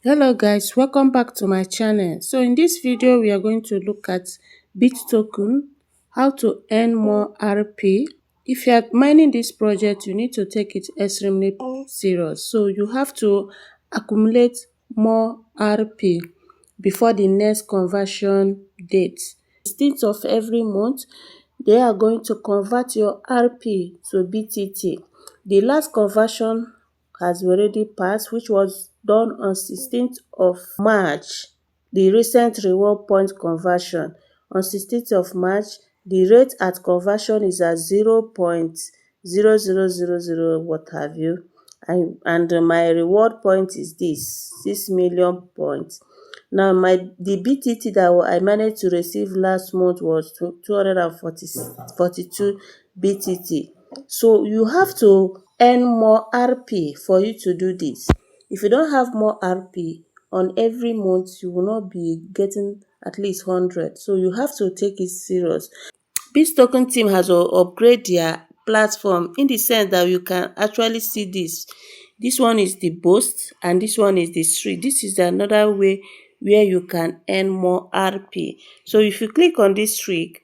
Hello guys, welcome back to my channel. So in this video we are going to look at Bittoken, how to earn more RP. If you are mining this project, you need to take it extremely serious. So you have to accumulate more RP before the next conversion date. 16th of every month, they are going to convert your RP to BTT. The last conversion has already passed, which was done on 16th of March. The recent reward point conversion on 16th of March, the rate at conversion is at 0.0000 what have you, and my reward point is this 6 million points. Now the BTT that I managed to receive last month was 242 BTT. So you have to earn more RP for you to do this. If you don't have more RP on every month, you will not be getting at least 100. So you have to take it serious. Bittoken team has upgraded their platform in the sense that you can actually see this. This one is the boost and this one is the streak. This is another way where you can earn more RP. So if you click on this streak,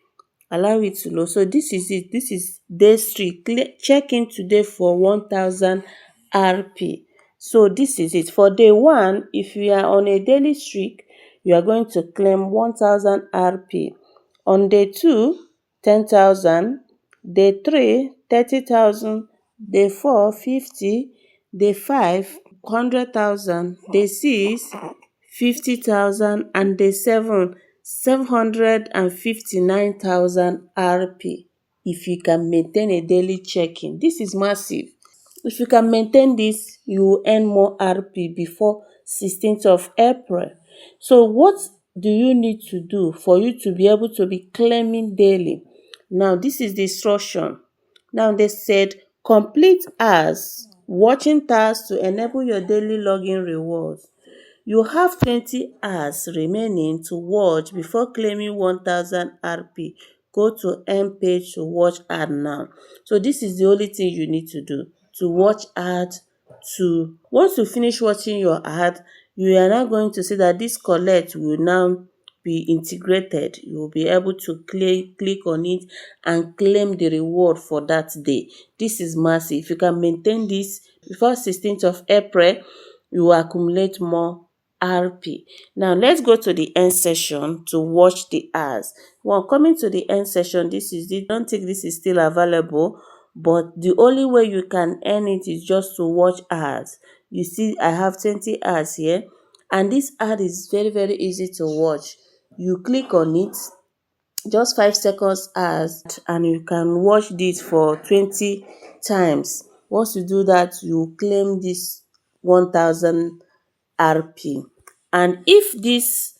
allow it to load. So this is it. This is day streak. Check in today for 1000 RP. So this is it. For day one, if you are on a daily streak, you are going to claim 1000 RP. On day 2, 10,000. Day 3, 30,000. Day 4, 50. Day 5, 100,000. Day 6, 50,000. And day 7, 759,000 RP. If you can maintain a daily check-in, this is massive. If you can maintain this, you will earn more RP before 16th of April. So what do you need to do for you to be able to be claiming daily? Now, this is the instruction. Now, they said complete as watching tasks to enable your daily login rewards. You have 20 hours remaining to watch before claiming 1000 RP. Go to end page to watch ad now. So this is the only thing you need to do, to watch ad. Once you finish watching your ad, you are now going to see that this collect will now be integrated. You will be able to click on it and claim the reward for that day. This is massive. If you can maintain this before 16th of April, you will accumulate more RP. Now let's go to the end session to watch the ads. Well, coming to the end session, this is it. Don't think this is still available, but the only way you can earn it is just to watch ads. You see, I have 20 ads here, and this ad is very easy to watch. You click on it, just 5 seconds ads, and you can watch this for 20 times. Once you do that, you claim this 1000 RP. And if this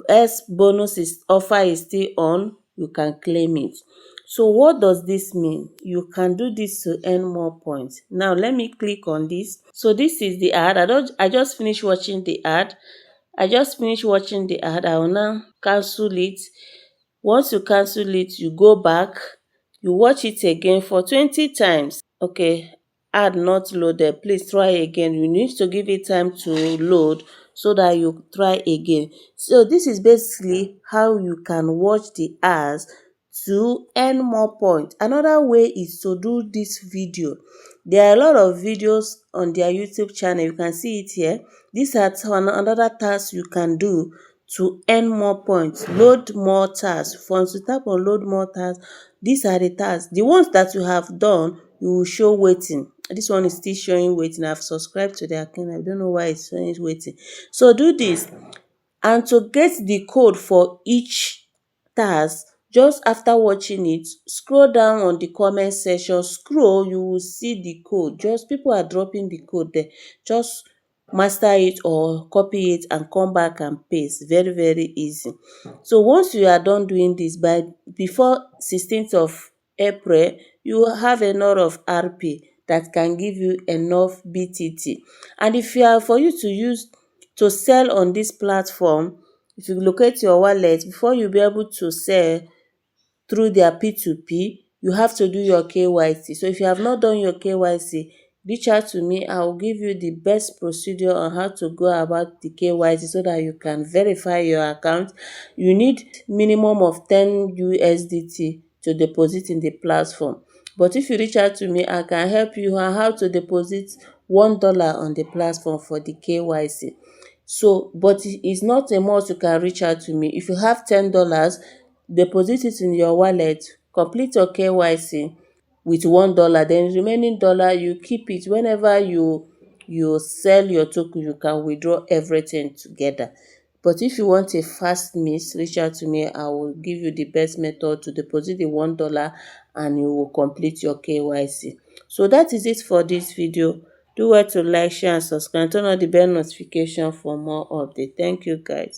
S bonus offer is still on, you can claim it. So what does this mean? You can do this to earn more points. Now let me click on this. So this is the ad. I just finished watching the ad. I will now cancel it. Once you cancel it, you go back, you watch it again for 20 times. Okay, ad not loaded. Please try again. You need to give it time to load so that you try again. So this is basically how you can watch the ads to earn more points. Another way is to do this video. There are a lot of videos on their YouTube channel. You can see it here. These are another task you can do to earn more points. Load more tasks. Once you tap on load more tasks, these are the tasks. The ones that you have done, you will show waiting. This one is still showing waiting. I've subscribed to their account. I don't know why it's showing waiting. So do this. And to get the code for each task, just after watching it, scroll down on the comment section. Scroll, you will see the code. Just people are dropping the code there. Just master it or copy it and come back and paste. Very easy. So once you are done doing this, before 16th of April, you will have a lot of RP that can give you enough BTT. And if you are for you to use to sell on this platform, if you locate your wallet, before you be able to sell through their P2P, you have to do your KYC. So if you have not done your KYC, reach out to me. I will give you the best procedure on how to go about the KYC so that you can verify your account. You need minimum of 10 USDT to deposit in the platform. But if you reach out to me, I can help you on how to deposit $1 on the platform for the KYC. So, but it's not a must you can reach out to me. If you have $10, deposit it in your wallet, complete your KYC with $1, then remaining dollar you keep it. Whenever you sell your token, you can withdraw everything together. But if you want a fast means, reach out to me. I will give you the best method to deposit the $1 and you will complete your KYC. So that is it for this video. Do well to like, share and subscribe. Turn on the bell notification for more updates. Thank you guys.